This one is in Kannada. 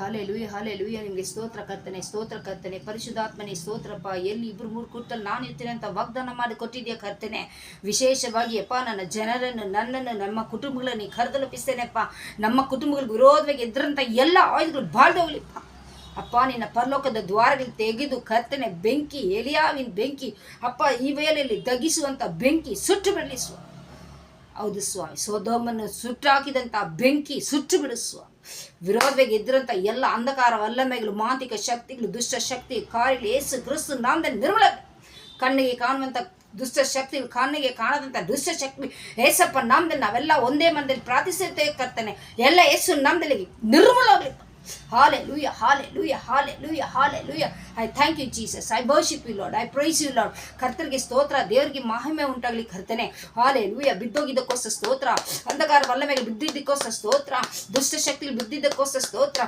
ಹಾಲೆಲೂಯ ನಿಮಗೆ ಸ್ತೋತ್ರ ಕರ್ತನೆ ಪರಿಶುದ್ಧಾತ್ಮನೇ ಸ್ತೋತ್ರಪ್ಪ. ಎಲ್ಲಿ 2-3 ಕೂಟಲ್ಲಿ ನಾನು ಇರ್ತೀನಿ ಅಂತ ವಾಗ್ದಾನ ಮಾಡಿ ಕೊಟ್ಟಿದ್ಯಾ ಕರ್ತನೆ. ವಿಶೇಷವಾಗಿ ಅಪ್ಪ ನನ್ನ ಜನರನ್ನು ನನ್ನನ್ನು ನಮ್ಮ ಕುಟುಂಬಗಳನ್ನು ಕರೆದಲುಪಿಸ್ತೇನೆಪ್ಪ. ನಮ್ಮ ಕುಟುಂಬಗಳಿಗೆ ವಿರೋಧವಾಗಿ ಎದ್ರಂಥ ಎಲ್ಲ ಆಯುಧಗಳು ಬಾಳ್ದೆ ಹೋಗ್ಲಿಪ್ಪ ಅಪ್ಪ. ನಿನ್ನ ಪರಲೋಕದ ದ್ವಾರಗಳು ತೆಗೆದು ಕರ್ತನೆ ಬೆಂಕಿ, ಎಲಿಯಾವಿನ ಬೆಂಕಿ ಅಪ್ಪ, ಈ ವೇಳೆಯಲ್ಲಿ ದಗಿಸುವಂಥ ಬೆಂಕಿ ಸುಟ್ಟು ಬಿಡಲಿ ಸ್ವಾಮಿ. ಹೌದು ಸ್ವಾಮಿ, ಸೊದೋಮನ್ನು ಸುಟ್ಟಾಕಿದಂಥ ಬೆಂಕಿ ಸುಟ್ಟು ಬಿಡು ಸ್ವಾಮಿ. ವಿರೋಧವಾಗಿ ಎದ್ರಂಥ ಎಲ್ಲ ಅಂಧಕಾರ ವಲ್ಲಮೆಗಳು, ಮಾಂತ್ರಿಕ ಶಕ್ತಿಗಳು, ದುಷ್ಟ ಶಕ್ತಿ ಕಾರ್ಯಗಳು ಯೇಸು ಕ್ರಿಸ್ತ ನಾಮದಲ್ಲಿ ನಿರ್ಮೂಲ. ಕಣ್ಣಿಗೆ ಕಾಣುವಂಥ ದುಷ್ಟ ಶಕ್ತಿಗಳು, ಕಣ್ಣಿಗೆ ಕಾಣದಂಥ ದುಷ್ಟ ಶಕ್ತಿ ಏಸಪ್ಪ ನಾಮದಲ್ಲಿ ನಾವೆಲ್ಲ ಒಂದೇ ಮನದಲ್ಲಿ ಪ್ರಾರ್ಥಿಸುತ್ತೇವೆ ಕರ್ತನೆ. ಎಲ್ಲ ಯೇಸು ನಾಮದಲ್ಲಿ ನಿರ್ಮೂಲ ಆಗಲಿ. Hallelujah. I thank you Jesus. I worship you Lord. I praise you Lord. ಕರ್ತನಿಗೆ ಸ್ತೋತ್ರ, ದೇವರಿಗೆ ಮಹಿಮೆ ಉಂಟಾಗಲಿ ಕರ್ತನೆ. Hallelujah. ಬಿದ್ದೋಗಿದ್ದಕ್ಕೋಸ್ಕರ ಸ್ತೋತ್ರ, ಅಂಧಕಾರ ವಲ್ಲಮೆಗೆ ಬಿದ್ದಿದ್ದಕ್ಕೋಸ್ಕರ ಸ್ತೋತ್ರ, ದುಷ್ಟ ಶಕ್ತಿಗಳು ಬಿದ್ದಿದ್ದಕ್ಕೋಸ್ಕರ ಸ್ತೋತ್ರ.